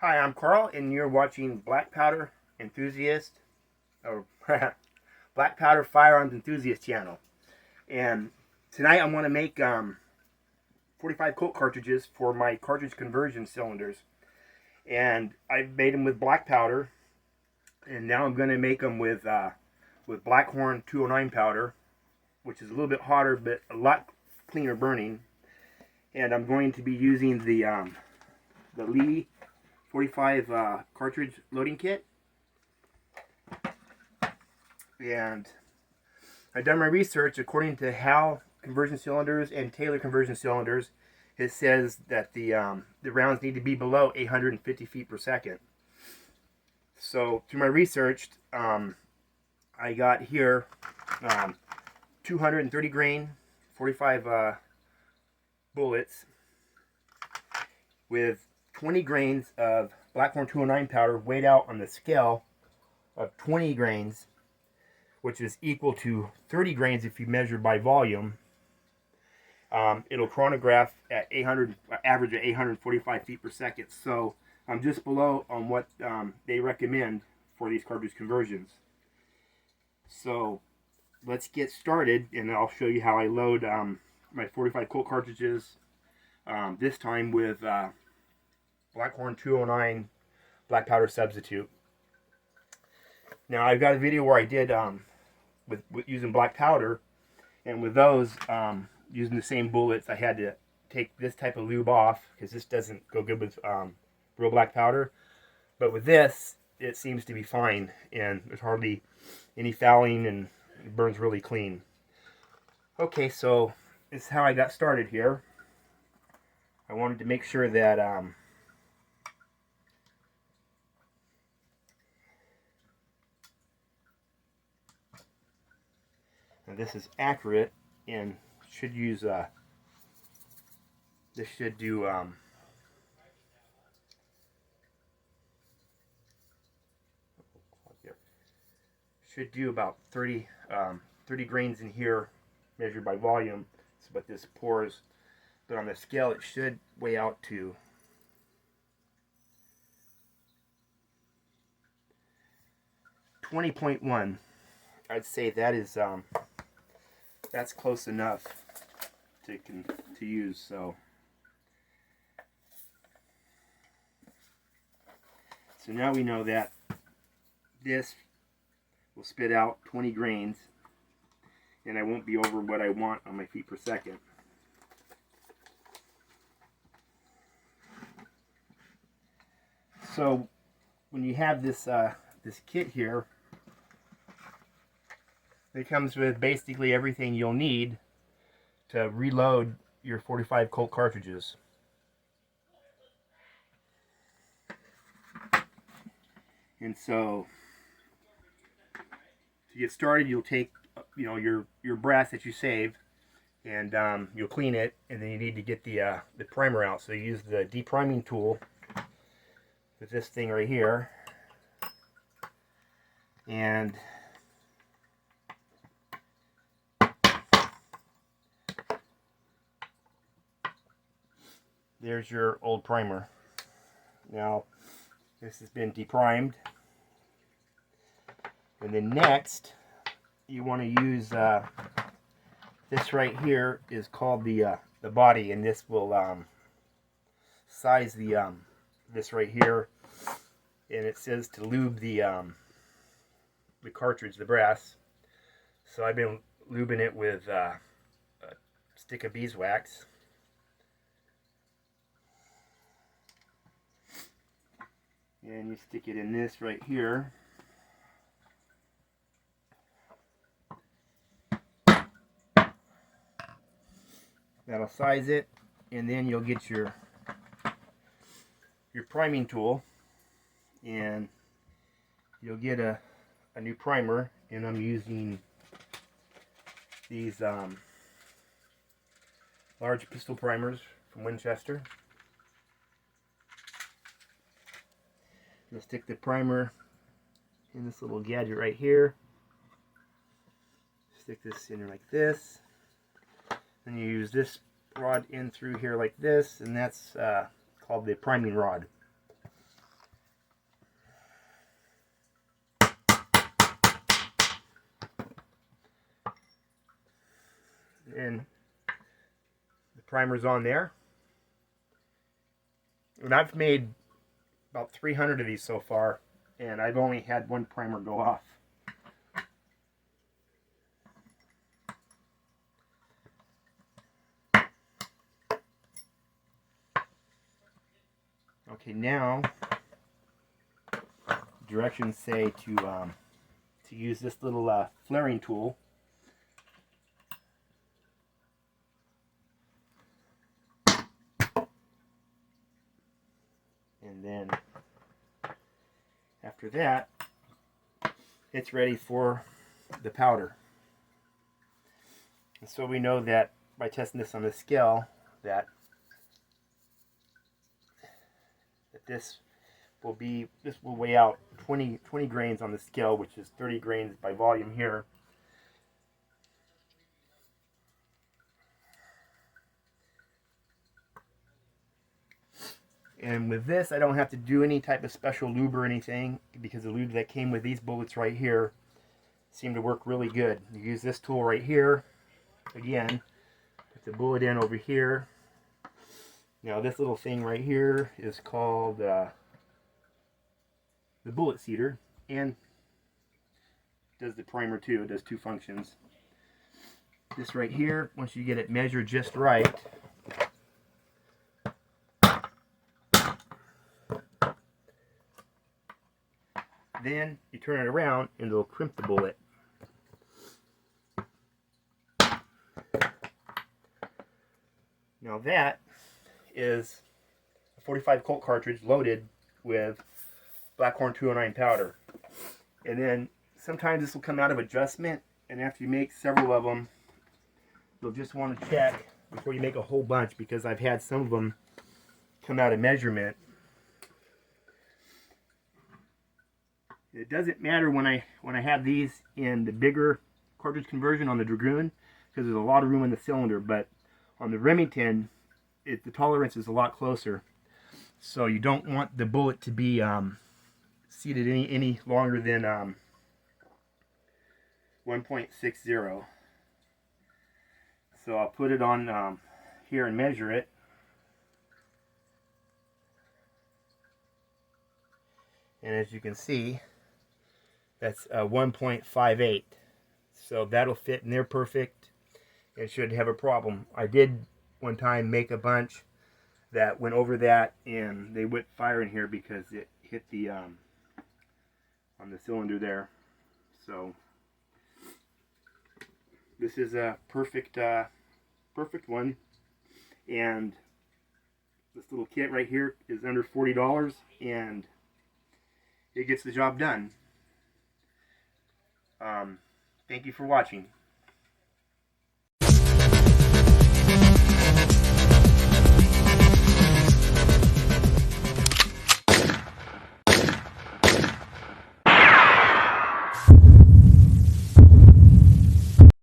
Hi, I'm Carl, and you're watching Black Powder Enthusiast, or Black Powder Firearms Enthusiast channel. And tonight I want to make 45 Colt cartridges for my cartridge conversion cylinders. And I've made them with black powder, and now I'm going to make them with Blackhorn 209 powder, which is a little bit hotter but a lot cleaner burning. And I'm going to be using the Lee 45 cartridge loading kit. And I've done my research. According to Hal conversion cylinders and Taylor conversion cylinders, it says that the rounds need to be below 850 feet per second. So through my research, I got here 230 grain 45 bullets with 20 grains of Blackhorn 209 powder weighed out on the scale of 20 grains, which is equal to 30 grains if you measure by volume. It'll chronograph at average at 845 feet per second. So I'm just below on what they recommend for these cartridge conversions. So let's get started, and I'll show you how I load my 45 Colt cartridges, this time with Blackhorn 209 black powder substitute. Now I've got a video where I did with using black powder, and with those using the same bullets, I had to take this type of lube off because this doesn't go good with real black powder. But with this, it seems to be fine, and there's hardly any fouling, and it burns really clean. Okay, so this is how I got started here. I wanted to make sure that this is accurate, and should use this should do about 30 grains in here, measured by volume. That's what this pours, but on the scale it should weigh out to 20.1. I'd say that is that's close enough to use. So now we know that this will spit out 20 grains, and I won't be over what I want on my feet per second. So when you have this this kit here, it comes with basically everything you'll need to reload your 45 Colt cartridges. And so to get started, you'll take your brass that you saved, and you'll clean it, and then you need to get the primer out. So you use the depriming tool with this thing right here, and there's your old primer. Now this has been deprimed, and then next you want to use this right here is called the body, and this will size the this right here, and it says to lube the cartridge, the brass. So I've been lubing it with a stick of beeswax. And you stick it in this right here. That'll size it, and then you'll get your priming tool, and you'll get a new primer, and I'm using these large pistol primers from Winchester. You'll stick the primer in this little gadget right here. Stick this in like this. Then you use this rod in through here like this, and that's called the priming rod. primer's on there. And I've made about 300 of these so far, and I've only had one primer go off. Okay, now directions say to use this little flaring tool. And then after that, it's ready for the powder. And so we know that by testing this on the scale that this will weigh out 20 grains on the scale, which is 30 grains by volume here. And with this, I don't have to do any type of special lube or anything, because the lube that came with these bullets right here seem to work really good. You use this tool right here. Again, put the bullet in over here. Now this little thing right here is called the bullet seeder, and does the primer too. It does two functions. This right here, once you get it measured just right, then you turn it around and it'll crimp the bullet. Now that is a 45 Colt cartridge loaded with Blackhorn 209 powder. And then sometimes this will come out of adjustment, and after you make several of them, you'll just want to check before you make a whole bunch, because I've had some of them come out of measurement. It doesn't matter when I have these in the bigger cartridge conversion on the Dragoon, because there's a lot of room in the cylinder, but on the Remington, the tolerance is a lot closer. So you don't want the bullet to be seated any longer than 1.60. So I'll put it on here and measure it. And as you can see, that's 1.58. So that'll fit in there perfect. It shouldn't have a problem. I did one time make a bunch that went over that, and they went fire in here because it hit the on the cylinder there. So this is a perfect one, and this little kit right here is under $40, and it gets the job done. Thank you for watching.